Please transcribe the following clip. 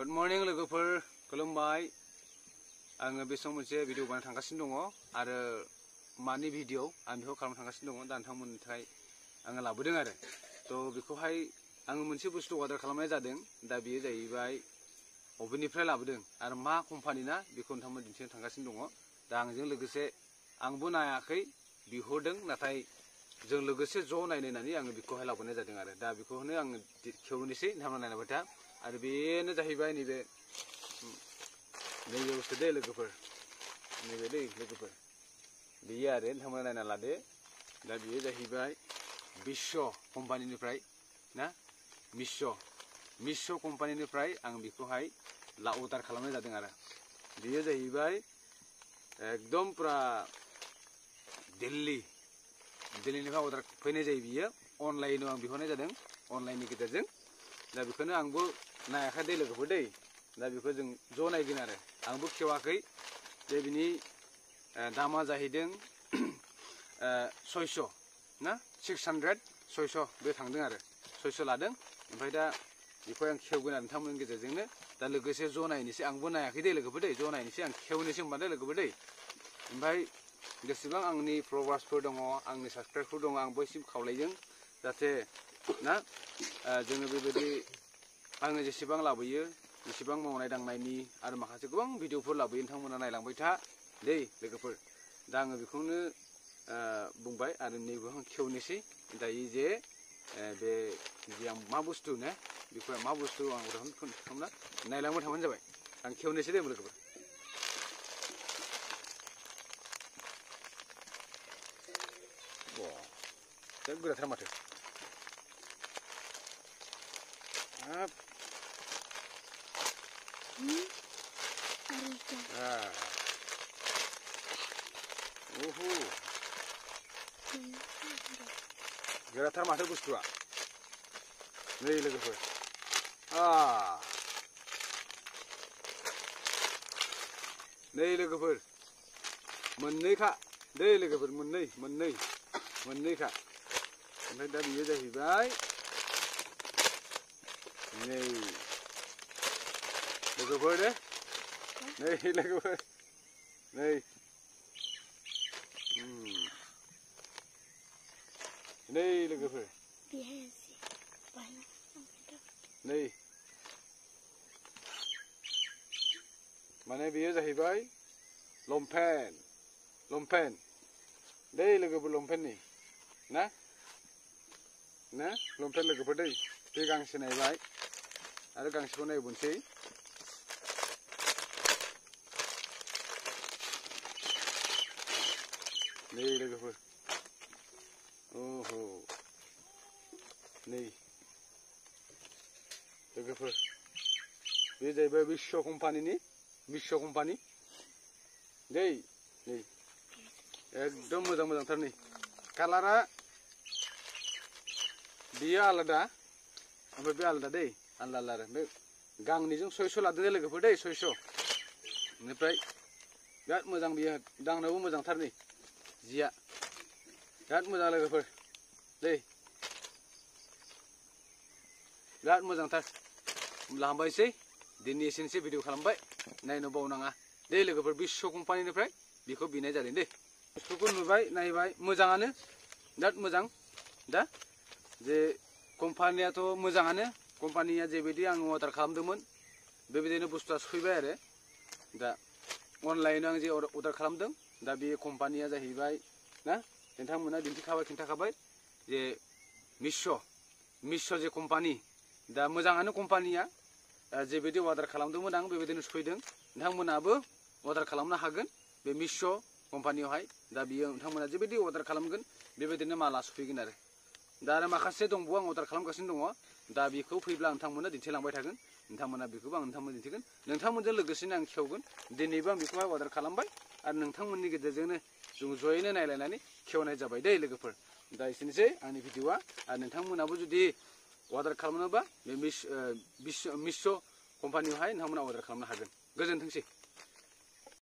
Good morning लोगोफोर खुलुमबाय आङो बे समाव मोनसे भिडिअ बानायनो थांगासिनो दङ आरो मानि भिडिअ आं बेखौ खालामनो थांगासिनो दङ दा नोंथांमोननि थाखाय आङो लाबोदों आरो थ' बेखौहाय आङो मोनसे बुस्थु अर्डार खालामनाय जादों दा बेयो जाहैबाय अबेनिफ्राय लाबोदों आरो मा कम्पानि ना बेखौ नोंथांमोन दिन्थिनो थांगासिनो दङ दा आंजों लोगोसे आंबो नायाखै बिहरदों नाथाय जों लोगोसे ज' नायनानै आङो बेखौहाय लाबोनाय जादों आरो दा बेखौनो आङो खेवनोसै नोंथांमोना नायलांबाय था आरो बेनो जाहैबाय नैबे बुस्थु दे लोगोफोर नैबे दै लोगोफोर बेयो आरो नोंथांमोना नायना लादो दा बेयो जाहैबाय मिश' कम्पानिनिफ्राय ना मिश' कम्पानिनिफ्राय आं बेखौहाय अर्डार खालामनाय जादों आरो बेयो जाहैबाय एकदम पुरा दिल्लीनिफ्राय अर्डार फैनाय जायो बियो अनलाइनाव आं बिहरनाय जादों अनलाइननि गेजेरजों दा बेखौनो आंबो नायाखै दै लोगोफोर दै दा बेखौ जों ज' नायगोन आरो आंबो खेवाखै जे बिनि दामा जाहैदों 600 ना 600 बे थांदों आरो 600 लादों ओमफ्राय दा बेखौ आं खेवगोन आरो नोंथांमोननि गेजेरजोंनो दा लोगोसे ज' नायनोसै आंबो नायाखै दै लोगोफोर दै ज' नायनोसै आं खेवनोसै होनबा दै लोगोफोर दै ओमफ्राय जेसेबां आंनि फलोवार्सफोर दङ आंनि साबसक्राइबारफोर दङ आं बयसिम खावलायदों जाहाथे ना जोङो बेबायदि आङो जेसेबां लाबोयो जेसेबां मावनाय दांनायनि आरो माखासे गोबां भिडिअफोर लाबोयो नोंथांमोना नायलांबाय था दै लोगोफोर दा आङो बेखौनो बुंबाय आरो नैबे आं खेवनोसै दायो जे बे जे मा बुस्थु ने बेखौ मा बुस्थु आं नोंथांमोना नायलांबाय थाबानो जाबाय आं खेवनोसै दे लोगोफोर गोराथार माथो गोराथार माथो बुस्थुआ नै लोगोफोर नै लोगोफोर मोननैखा दै लोगोफोर मोननैखा ओमफ्राय दा बेयो जाहैबाय नै लोगोफोर दे नै लोगोफोर नै नै लोगोफोर नै माने बेयो जाहैबाय लंपेन्ट दै लोगोफोर लंपेन्टनि ना लंपेन्ट लोगोफोर दै बे गांसे नायबाय आरो गांसेखौ नायबोनोसै नै लोगोफोर नै लोगोफोर बे जाहैबाय मिश' कम्पानि दै नै एकदम मोजांथार नै कालारा बियो आलादा ओमफ्राय बे आलादा दै आलादा आरो बे गांनैजों 600 लादों दे लोगोफोर दै 600 बेनिफ्राय बिराद मोजां बियो दांनोबो मोजांथार नै जिया बिराद मोजां लोगोफोर दै बिराद मोजांथार होमब्ला हामबायसै दिनै एसेनोसै भिडिअ खालामबाय नायनो बावनाङा दे लोगोफोर मिश' कम्पानिनिफ्राय बेखौ बिनाय जादों दे बुस्थुखौ नुबाय नायबाय मोजाङानो बिराद मोजां दा जे कम्पानियाथ' मोजाङानो कम्पानिया जेबायदि आं अर्डार खालामदोंमोन बेबायदिनो बुस्थुआ सफैबाय आरो दा अनलाइनाव आं जे अर्डार खालामदों दा बे कम्पानिया जाहैबाय ना नोंथांमोना खिन्थाखाबाय जे मिश' जे कम्पानि दा मोजाङानो कम्पानिया जेबायदि अर्डार खालामदोंमोन आं बेबायदिनो सफैदों नोंथांमोनाबो अर्डार खालामनो हागोन बे मिश' कम्पानियावहाय दा बियो नोंथांमोना जेबायदि अर्डार खालामगोन बेबायदिनो माला सफैगोन आरो दा आरो माखासे दंबावो आं अर्डार खालामगासिनो दङ दा बेखौ फैब्ला नोंथांमोना दिन्थिलांबाय थागोन नोंथांमोना बेखौबो आं नोंथांमोन दिन्थिगोन नोंथांमोनजों लोगोसेनो आं खेवगोन दिनैबो आं बेखौहाय अर्डार खालामबाय आरो नोंथांमोननि गेजेरजोंनो जों जयैनो नायलायनानै खेवनाय जाबाय दै लोगोफोर दा एसेनोसै आंनि भिडिअआ आरो नोंथांमोनाबो जुदि अर्डार खालामनोबा बे मिश' कम्पानियावहाय नोंथांमोना अर्डार खालामनो हागोन गोजोनथोंसै।